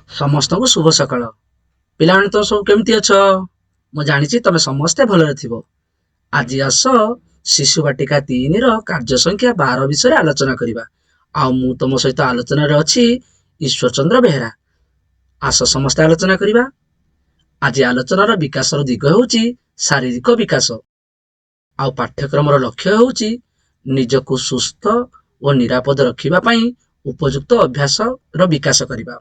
ସମସ୍ତଙ୍କୁ ଶୁଭ ସକାଳ। ପିଲାମାନେ ତ ସବୁ କେମିତି ଅଛ? ମୁଁ ଜାଣିଛି ତମେ ସମସ୍ତେ ଭଲରେ ଥିବ। ଆଜି ଆସ ଶିଶୁ ବାଟିକା 3ର କାର୍ଯ୍ୟ ସଂଖ୍ୟା 12 ବିଷୟରେ ଆଲୋଚନା କରିବା। ଆଉ ମୁଁ ତମ ସହିତ ଆଲୋଚନାରେ ଅଛି ଈଶ୍ୱର ଚନ୍ଦ୍ର ବେହେରା। ଆସ ସମସ୍ତେ ଆଲୋଚନା କରିବା। ଆଜି ଆଲୋଚନାର ବିକାଶର ଦିଗ ହେଉଛି ଶାରୀରିକ ବିକାଶ। ଆଉ ପାଠ୍ୟକ୍ରମର ଲକ୍ଷ୍ୟ ହେଉଛି ନିଜକୁ ସୁସ୍ଥ ଓ ନିରାପଦ ରଖିବା ପାଇଁ ଉପଯୁକ୍ତ ଅଭ୍ୟାସର ବିକାଶ କରିବା।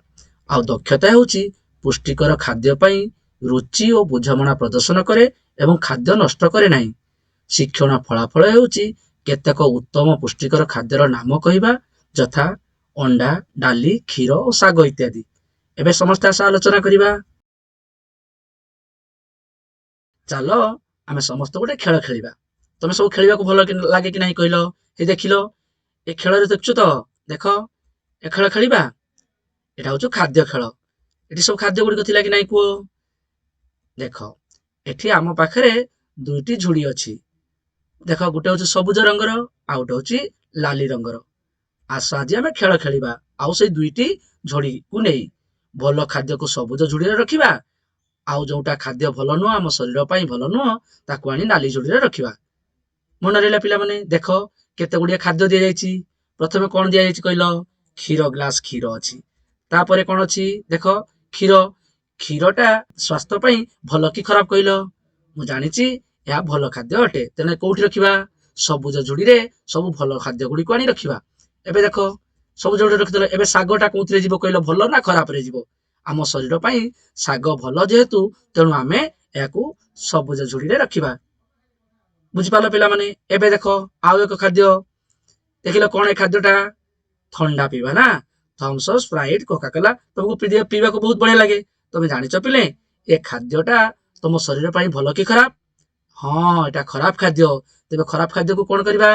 ଆଉ ଦକ୍ଷତା ହେଉଛି ପୁଷ୍ଟିକର ଖାଦ୍ୟ ପାଇଁ ରୁଚି ଓ ବୁଝାମଣା ପ୍ରଦର୍ଶନ କରେ ଏବଂ ଖାଦ୍ୟ ନଷ୍ଟ କରେ ନାହିଁ। ଶିକ୍ଷଣ ଫଳାଫଳ ହେଉଛି କେତେକ ଉତ୍ତମ ପୁଷ୍ଟିକର ଖାଦ୍ୟର ନାମ କହିବା, ଯଥା ଅଣ୍ଡା, ଡାଲି, କ୍ଷୀର ଓ ଶାଗ ଇତ୍ୟାଦି। ଏବେ ସମସ୍ତେ ଆସ ଆଲୋଚନା କରିବା। ଚାଲ ଆମେ ସମସ୍ତେ ଗୋଟେ ଖେଳ ଖେଳିବା। ତମେ ସବୁ ଖେଳିବାକୁ ଭଲ ଲାଗେ କି ନାହିଁ କହିଲ? ଏ ଦେଖିଲ, ଏ ଖେଳରେ ଦେଖୁଛ ତ, ଦେଖ ଏ ଖେଳ ଖେଳିବା। ଏଟା ହଉଛି ଖାଦ୍ୟ ଖେଳ। ଏଠି ସବୁ ଖାଦ୍ୟ ଗୁଡ଼ିକ ଥିଲା କି ନାହିଁ କୁହ? ଦେଖ, ଏଠି ଆମ ପାଖରେ ଦୁଇଟି ଝୁଡ଼ି ଅଛି। ଦେଖ, ଗୋଟେ ହଉଛି ସବୁଜ ରଙ୍ଗର ଆଉ ଗୋଟେ ହଉଛି ଲାଲି ରଙ୍ଗର। ଆସ ଆଜି ଆମେ ଖେଳ ଖେଳିବା। ଆଉ ସେଇ ଦୁଇଟି ଝୁଡ଼ିକୁ ନେଇ ଭଲ ଖାଦ୍ୟକୁ ସବୁଜ ଝୁଡ଼ିରେ ରଖିବା, ଆଉ ଯୋଉଟା ଖାଦ୍ୟ ଭଲ ନୁହଁ, ଆମ ଶରୀର ପାଇଁ ଭଲ ନୁହଁ, ତାକୁ ଆଣି ନାଲି ଝୁଡ଼ିରେ ରଖିବା। ମନେ ରହିଲା ପିଲାମାନେ? ଦେଖ କେତେ ଗୁଡ଼ିଏ ଖାଦ୍ୟ ଦିଆଯାଇଛି। ପ୍ରଥମେ କଣ ଦିଆଯାଇଛି କହିଲ? କ୍ଷୀର ଗ୍ଲାସ କ୍ଷୀର ଅଛି। ତାପରେ କଣ ଅଛି? ଦେଖ, କ୍ଷୀର। କ୍ଷୀରଟା ସ୍ୱାସ୍ଥ୍ୟ ପାଇଁ ଭଲ କି ଖରାପ କହିଲ? ମୁଁ ଜାଣିଛି ଏହା ଭଲ ଖାଦ୍ୟ ଅଟେ। ତେଣୁ କୋଉଠି ରଖିବା? ସବୁଜ ଝୁଡ଼ିରେ ସବୁ ଭଲ ଖାଦ୍ୟ ଗୁଡ଼ିକୁ ଆଣି ରଖିବା। ଏବେ ଦେଖ, ସବୁଜ ଝୁଡ଼ିରେ ରଖିଦେଲ। ଏବେ ଶାଗଟା କୋଉଥିରେ ଯିବ କହିଲ? ଭଲ ନା ଖରାପରେ ଯିବ? ଆମ ଶରୀର ପାଇଁ ଶାଗ ଭଲ ଯେହେତୁ, ତେଣୁ ଆମେ ଏହାକୁ ସବୁଜ ଝୁଡ଼ିରେ ରଖିବା। ବୁଝିପାରିଲ ପିଲାମାନେ? ଏବେ ଦେଖ ଆଉ ଏକ ଖାଦ୍ୟ। ଦେଖିଲ କଣ ଏ ଖାଦ୍ୟଟା? ଥଣ୍ଡା ପିଇବା ନା? ଥମ୍ସଅପ୍, ସ୍ପ୍ରାଇଟ୍, କୋକାକୋଲା ତମକୁ ପିଇବାକୁ ବହୁତ ବଢିଆ ଲାଗେ। ତମେ ଜାଣିଛ ପିଲେ, ଏ ଖାଦ୍ୟଟା ତମ ଶରୀର ପାଇଁ ଭଲ କି ଖରାପ? ହଁ, ଏଟା ଖରାପ ଖାଦ୍ୟ। ତେବେ ଖରାପ ଖାଦ୍ୟକୁ କଣ କରିବା?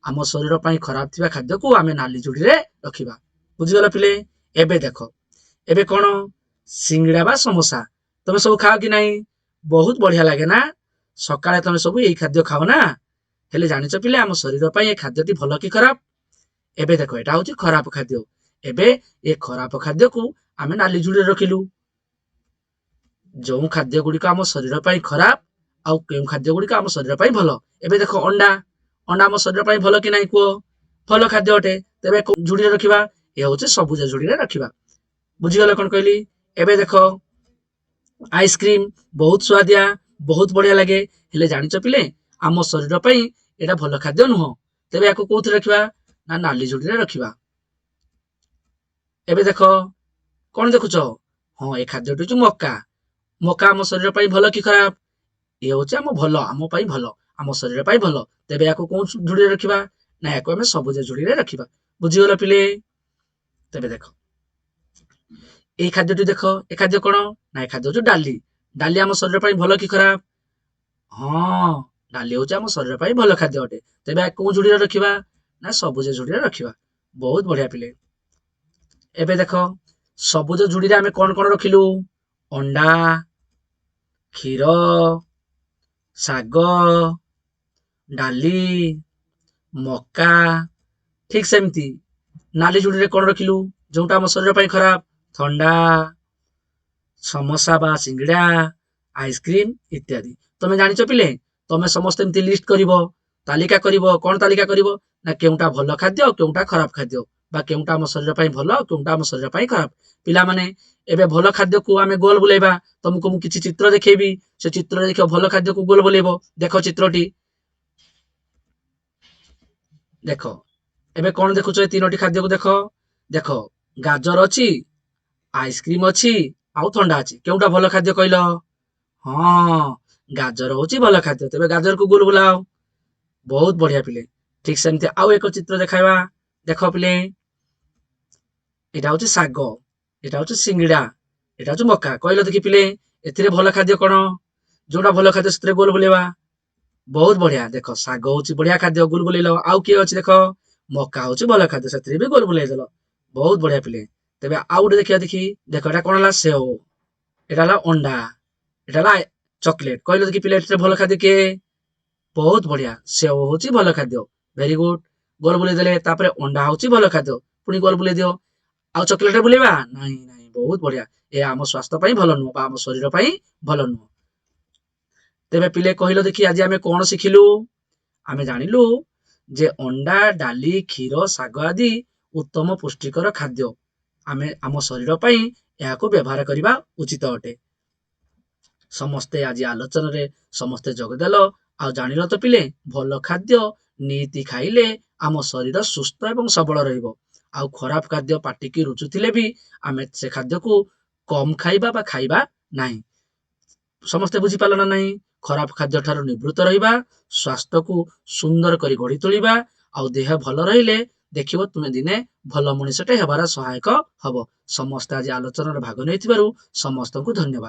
ଆମ ଶରୀର ପାଇଁ ଖରାପ ଥିବା ଖାଦ୍ୟକୁ ଆମେ ନାଲି ଝୁଡ଼ିରେ ରଖିବା। ବୁଝିଗଲ ପିଲେ? ଏବେ ଦେଖ, ଏବେ କଣ? ସିଙ୍ଗିଡା ବା ସମୋସା। ତମେ ସବୁ ଖାଅ କି ନାହିଁ? ବହୁତ ବଢିଆ ଲାଗେ ନା? ସକାଳେ ତମେ ସବୁ ଏଇ ଖାଦ୍ୟ ଖାଅ ନା? ହେଲେ ଜାଣିଛ ପିଲେ, ଆମ ଶରୀର ପାଇଁ ଏ ଖାଦ୍ୟଟି ଭଲ କି ଖରାପ? ଏବେ ଦେଖ, ଏଟା ହଉଛି ଖରାପ ଖାଦ୍ୟ। ଏବେ ଏ ଖରାପ ଖାଦ୍ୟକୁ ଆମେ ନାଲି ଝୁଡ଼ିରେ ରଖିଲୁ। ଯୋଉ ଖାଦ୍ୟ ଗୁଡ଼ିକ ଆମ ଶରୀର ପାଇଁ ଖରାପ ଆଉ କେଉଁ ଖାଦ୍ୟ ଗୁଡ଼ିକ ଆମ ଶରୀର ପାଇଁ ଭଲ। ଏବେ ଦେଖ ଅଣ୍ଡା। ଅଣ୍ଡା ଆମ ଶରୀର ପାଇଁ ଭଲ କି ନାହିଁ କୁହ? ଭଲ ଖାଦ୍ୟ ଅଟେ। ତେବେ ଝୁଡ଼ିରେ ରଖିବା? ଏ ହଉଛି ସବୁଜ ଝୁଡ଼ିରେ ରଖିବା। ବୁଝିଗଲ କଣ କହିଲି? ଏବେ ଦେଖ, ଆଇସ୍କ୍ରିମ ବହୁତ ସୁଆଦିଆ, ବହୁତ ବଢିଆ ଲାଗେ। ହେଲେ ଜାଣିଛ ପିଲେ, ଆମ ଶରୀର ପାଇଁ ଏଇଟା ଭଲ ଖାଦ୍ୟ ନୁହଁ। ତେବେ ୟାକୁ କୋଉଥିରେ ରଖିବା? ନା ନାଲି ଝୁଡ଼ିରେ ରଖିବା। ଏବେ ଦେଖ, କଣ ଦେଖୁଛ? ହଁ, ଏ ଖାଦ୍ୟଟି ହଉଛି ମକା। ମକା ଆମ ଶରୀର ପାଇଁ ଭଲ କି ଖରାପ? ଇଏ ହଉଛି ଆମ ପାଇଁ ଭଲ, ଆମ ଶରୀର ପାଇଁ ଭଲ। ତେବେ ୟାକୁ କୋଉ ଝୁଡ଼ିରେ ରଖିବା? ନା ୟାକୁ ଆମେ ସବୁଜ ଝୁଡ଼ିରେ ରଖିବା। ବୁଝିଗଲ ପିଲେ? ତେବେ ଦେଖ, ଏଇ ଖାଦ୍ୟଟି ଦେଖ। ଏ ଖାଦ୍ୟ କଣ? ନା ଏ ଖାଦ୍ୟ ହଉଛି ଡାଲି। ଡାଲି ଆମ ଶରୀର ପାଇଁ ଭଲ କି ଖରାପ? ହଁ, ଡାଲି ହଉଛି ଆମ ଶରୀର ପାଇଁ ଭଲ ଖାଦ୍ୟ ଅଟେ। ତେବେ କୋଉ ଝୁଡ଼ିରେ ରଖିବା? ନା ସବୁଜ ଝୁଡ଼ିରେ ରଖିବା। ବହୁତ ବଢିଆ ପିଲେ। ଏବେ ଦେଖ, ସବୁଜ ଝୁଡ଼ିରେ ଆମେ କଣ କଣ ରଖିଲୁ? ଅଣ୍ଡା, କ୍ଷୀର, ଶାଗ, ଡାଲି, ମକା। ଠିକ ସେମିତି ନାଲି ଝୁଡ଼ିରେ କଣ ରଖିଲୁ? ଯୋଉଟା ଆମ ଶରୀର ପାଇଁ ଖରାପ? ଥଣ୍ଡା, ସମୋସା ବା ସିଙ୍ଗିଡା, ଆଇସ୍କ୍ରିମ ଇତ୍ୟାଦି। ତମେ ଜାଣିଛ ପିଲେ, ତମେ ସମସ୍ତେ ଏମିତି ଲିଷ୍ଟ କରିବ, ତାଲିକା କରିବ। କଣ ତାଲିକା କରିବ? ନା କେଉଁଟା ଭଲ ଖାଦ୍ୟ, କେଉଁଟା ଖରାପ ଖାଦ୍ୟ, ବା କେଉଁଟା ଆମ ଶରୀର ପାଇଁ ଭଲ, କେଉଁଟା ଆମ ଶରୀର ପାଇଁ ଖରାପ। ପିଲାମାନେ, ଏବେ ଭଲ ଖାଦ୍ୟକୁ ଆମେ ଗୋଲ ବୁଲେଇବା। ତମକୁ ମୁଁ କିଛି ଚିତ୍ର ଦେଖେଇବି। ସେ ଚିତ୍ରରେ ଦେଖିବ ଭଲ ଖାଦ୍ୟକୁ ଗୋଲ ବୁଲେଇବ। ଦେଖ ଚିତ୍ରଟି। ଦେଖ, ଏବେ କଣ ଦେଖୁଛ? ଏ ତିନୋଟି ଖାଦ୍ୟକୁ ଦେଖ। ଦେଖ, ଗାଜର ଅଛି, ଆଇସ୍କ୍ରିମ ଅଛି, ଆଉ ଥଣ୍ଡା ଅଛି। କେଉଁଟା ଭଲ ଖାଦ୍ୟ କହିଲ? ହଁ, ଗାଜର ହଉଛି ଭଲ ଖାଦ୍ୟ। ତେବେ ଗାଜରକୁ ଗୋଲ ବୁଲାଅ। ବହୁତ ବଢିଆ ପିଲେ। ଠିକ ସେମିତି ଆଉ ଏକ ଚିତ୍ର ଦେଖାଇବା। ଦେଖ ପିଲେ, ଏଇଟା ହଉଛି ଶାଗ, ଏଇଟା ହଉଛି ସିଙ୍ଗିଡା, ଏଇଟା ହଉଛି ମକା। କହିଲ ଦେଖି ପିଲେ, ଏଥିରେ ଭଲ ଖାଦ୍ୟ କଣ? ଯୋଉଟା ଭଲ ଖାଦ୍ୟ ସେଥିରେ ଗୋଲ ବୁଲେଇବା। ବହୁତ ବଢିଆ। ଦେଖ, ଶାଗ ହଉଛି ବଢିଆ ଖାଦ୍ୟ, ଗୋଲ ବୁଲେଇଲ। ଆଉ କିଏ ଅଛି? ଦେଖ, ମକା ହଉଛି ଭଲ ଖାଦ୍ୟ, ସେଥିରେ ବି ଗୋଲ ବୁଲେଇ ଦେଲ। ବହୁତ ବଢିଆ ପିଲେ। ତେବେ ଆଉ ଗୋଟେ ଦେଖିବା ଦେଖି। ଦେଖ, ଏଟା କଣ ହେଲା? ସେଓ। ଏଟା ହେଲା ଅଣ୍ଡା। ଏଟା ହେଲା ଚକୋଲେଟ। କହିଲ ଦେଖି ପିଲେ, ଏଥିରେ ଭଲ ଖାଦ୍ୟ କିଏ? ବହୁତ ବଢିଆ, ସେଓ ହଉଛି ଭଲ ଖାଦ୍ୟ। Very good. ଗୋଲ ବୁଲେଇ ଦେଲେ। ତାପରେ ଅଣ୍ଡା ହଉଛି ଭଲ ଖାଦ୍ୟ, ପୁଣି ଗୋଲ ବୁଲେଇ ଦିଅ। ଆଉ ଚକୋଲେଟ ବୁଲେଇବା? ନାଇଁ ନାଇଁ, ବହୁତ ବଢିଆ। ଏହା ଆମ ସ୍ୱାସ୍ଥ୍ୟ ପାଇଁ ଭଲ ନୁହଁ ବା ଆମ ଶରୀର ପାଇଁ ଭଲ ନୁହଁ। ତେବେ ପିଲେ କହିଲ ଦେଖି ଆଜି ଆମେ କଣ ଶିଖିଲୁ? ଆମେ ଜାଣିଲୁ ଯେ ଅଣ୍ଡା, ଡାଲି, କ୍ଷୀର, ଶାଗ ଆଦି ଉତ୍ତମ ପୁଷ୍ଟିକର ଖାଦ୍ୟ। ଆମେ ଆମ ଶରୀର ପାଇଁ ଏହାକୁ ବ୍ୟବହାର କରିବା ଉଚିତ ଅଟେ। ସମସ୍ତେ ଆଜି ଆଲୋଚନାରେ ସମସ୍ତେ ଯୋଗଦେଲ। ଆଉ ଜାଣିଲ ତ ପିଲେ, ଭଲ ଖାଦ୍ୟ ନୀତି ଖାଇଲେ ଆମ ଶରୀର ସୁସ୍ଥ ଏବଂ ସବଳ ରହିବ। ଆଉ ଖରାପ ଖାଦ୍ୟ ପାଟିକି ରୁଚୁଥିଲେ ବି ଆମେ ସେ ଖାଦ୍ୟକୁ କମ ଖାଇବା ବା ଖାଇବା ନାହିଁ। ସମସ୍ତେ ବୁଝିପାରିଲ ନା ନାହିଁ? ଖରାପ ଖାଦ୍ୟ ଠାରୁ ନିବୃତ୍ତ ରହିବା, ସ୍ୱାସ୍ଥ୍ୟକୁ ସୁନ୍ଦର କରି ଗଢି ତୋଳିବା, ଆଉ ଦେହ ଭଲ ରହିଲେ ଦେଖିବ ତୁମେ ଦିନେ ଭଲ ମଣିଷଟେ ହେବାର ସହାୟକ ହବ। ସମସ୍ତେ ଆଜି ଆଲୋଚନାରେ ଭାଗ ନେଇଥିବାରୁ ସମସ୍ତଙ୍କୁ ଧନ୍ୟବାଦ।